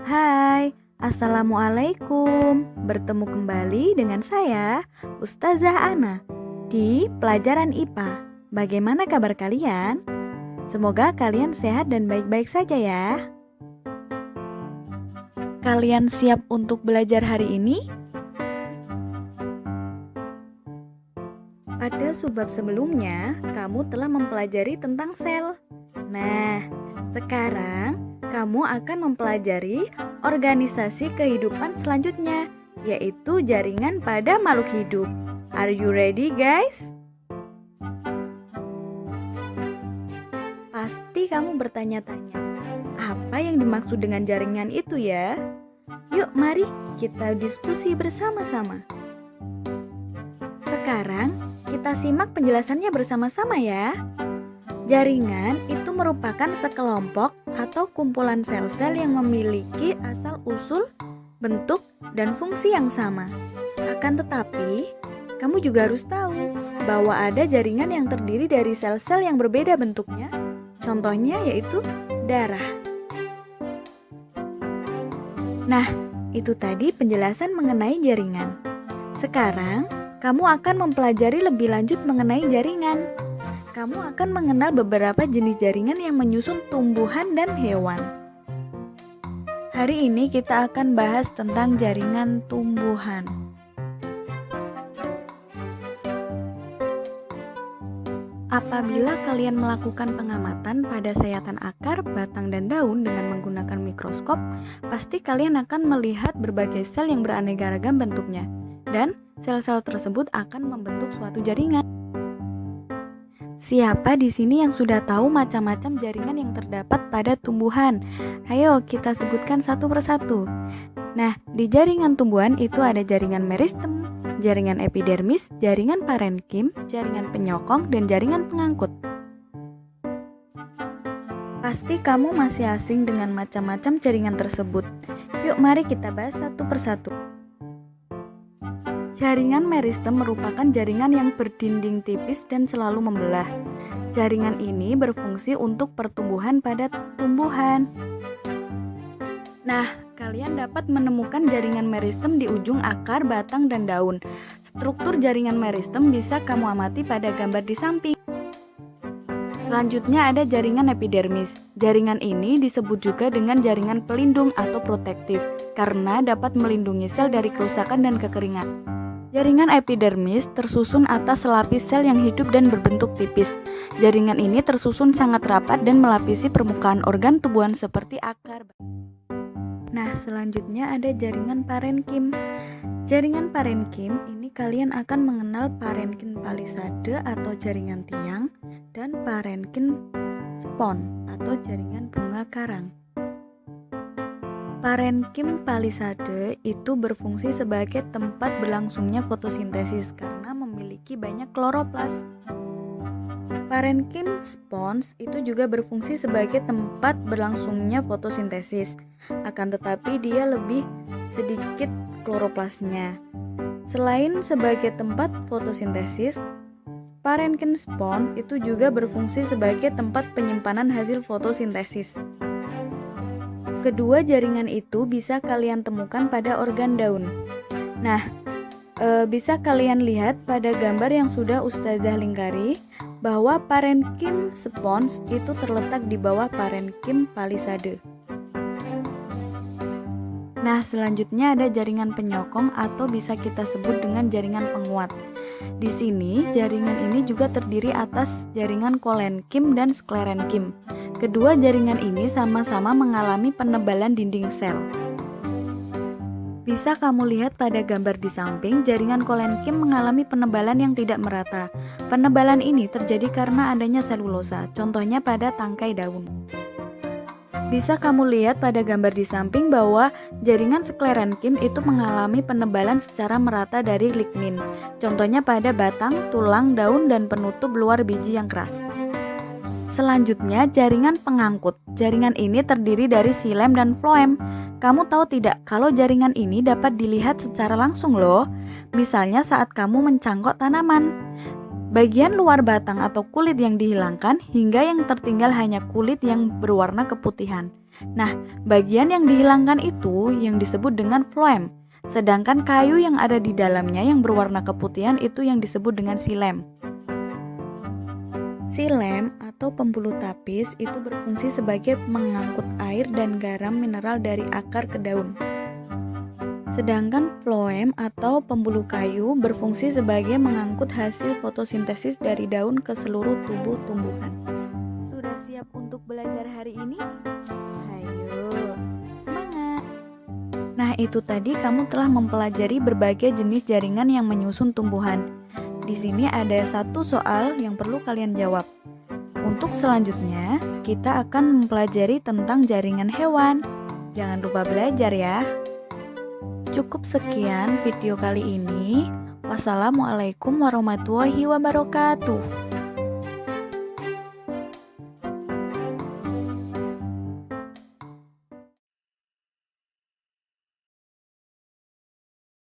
Hai, Assalamualaikum. Bertemu kembali dengan saya, Ustazah Ana, di pelajaran IPA. Bagaimana kabar kalian? Semoga kalian sehat dan baik-baik saja ya. Kalian siap untuk belajar hari ini? Pada subbab sebelumnya, kamu telah mempelajari tentang sel. Nah, sekarang kamu akan mempelajari organisasi kehidupan selanjutnya, yaitu jaringan pada makhluk hidup. Are you ready, guys? Pasti kamu bertanya-tanya, apa yang dimaksud dengan jaringan itu ya? Yuk, mari kita diskusi bersama-sama. Sekarang, kita simak penjelasannya bersama-sama ya. Jaringan itu merupakan sekelompok atau kumpulan sel-sel yang memiliki asal-usul, bentuk, dan fungsi yang sama. Akan tetapi, kamu juga harus tahu bahwa ada jaringan yang terdiri dari sel-sel yang berbeda bentuknya. Contohnya yaitu darah. Nah, itu tadi penjelasan mengenai jaringan. Sekarang, kamu akan mempelajari lebih lanjut mengenai jaringan. Kamu akan mengenal beberapa jenis jaringan yang menyusun tumbuhan dan hewan. Hari ini kita akan bahas tentang jaringan tumbuhan. Apabila kalian melakukan pengamatan pada sayatan akar, batang, dan daun dengan menggunakan mikroskop, pasti kalian akan melihat berbagai sel yang beraneka ragam bentuknya, dan sel-sel tersebut akan membentuk suatu jaringan. Siapa di sini yang sudah tahu macam-macam jaringan yang terdapat pada tumbuhan? Ayo kita sebutkan satu persatu. Nah, di jaringan tumbuhan itu ada jaringan meristem, jaringan epidermis, jaringan parenkim, jaringan penyokong, dan jaringan pengangkut. Pasti kamu masih asing dengan macam-macam jaringan tersebut. Yuk mari kita bahas satu persatu. Jaringan meristem merupakan jaringan yang berdinding tipis dan selalu membelah. Jaringan ini berfungsi untuk pertumbuhan pada tumbuhan. Nah, kalian dapat menemukan jaringan meristem di ujung akar, batang, dan daun. Struktur jaringan meristem bisa kamu amati pada gambar di samping. Selanjutnya ada jaringan epidermis. Jaringan ini disebut juga dengan jaringan pelindung atau protektif karena dapat melindungi sel dari kerusakan dan kekeringan. Jaringan epidermis tersusun atas selapis sel yang hidup dan berbentuk tipis. Jaringan ini tersusun sangat rapat dan melapisi permukaan organ tubuhan seperti akar. Nah, selanjutnya ada jaringan parenkim. Jaringan parenkim ini kalian akan mengenal parenkim palisade atau jaringan tiang dan parenkim spon atau jaringan bunga karang. Parenkim palisade itu berfungsi sebagai tempat berlangsungnya fotosintesis karena memiliki banyak kloroplas. Parenkim spons itu juga berfungsi sebagai tempat berlangsungnya fotosintesis, akan tetapi dia lebih sedikit kloroplasnya. Selain sebagai tempat fotosintesis, parenkim spon itu juga berfungsi sebagai tempat penyimpanan hasil fotosintesis. Kedua jaringan itu bisa kalian temukan pada organ daun. Nah, bisa kalian lihat pada gambar yang sudah Ustazah lingkari bahwa parenkim spons itu terletak di bawah parenkim palisade. Nah, selanjutnya ada jaringan penyokong atau bisa kita sebut dengan jaringan penguat. Di sini, jaringan ini juga terdiri atas jaringan kolenkim dan sklerenkim. Kedua jaringan ini sama-sama mengalami penebalan dinding sel. Bisa kamu lihat pada gambar di samping, jaringan kolenkim mengalami penebalan yang tidak merata. Penebalan ini terjadi karena adanya selulosa, contohnya pada tangkai daun. Bisa kamu lihat pada gambar di samping bahwa jaringan sklerenkim itu mengalami penebalan secara merata dari lignin, contohnya pada batang, tulang, daun, dan penutup luar biji yang keras. Selanjutnya, jaringan pengangkut. Jaringan ini terdiri dari xilem dan floem. Kamu tahu tidak kalau jaringan ini dapat dilihat secara langsung loh? Misalnya saat kamu mencangkok tanaman. Bagian luar batang atau kulit yang dihilangkan hingga yang tertinggal hanya kulit yang berwarna keputihan. Nah, bagian yang dihilangkan itu yang disebut dengan floem. Sedangkan kayu yang ada di dalamnya yang berwarna keputihan itu yang disebut dengan xilem. Xilem atau pembuluh tapis itu berfungsi sebagai mengangkut air dan garam mineral dari akar ke daun. Sedangkan floem atau pembuluh kayu berfungsi sebagai mengangkut hasil fotosintesis dari daun ke seluruh tubuh tumbuhan. Sudah siap untuk belajar hari ini? Hayo, semangat! Nah, itu tadi kamu telah mempelajari berbagai jenis jaringan yang menyusun tumbuhan. Di sini ada satu soal yang perlu kalian jawab. Untuk selanjutnya, kita akan mempelajari tentang jaringan hewan. Jangan lupa belajar ya. Cukup sekian video kali ini. Wassalamualaikum warahmatullahi wabarakatuh.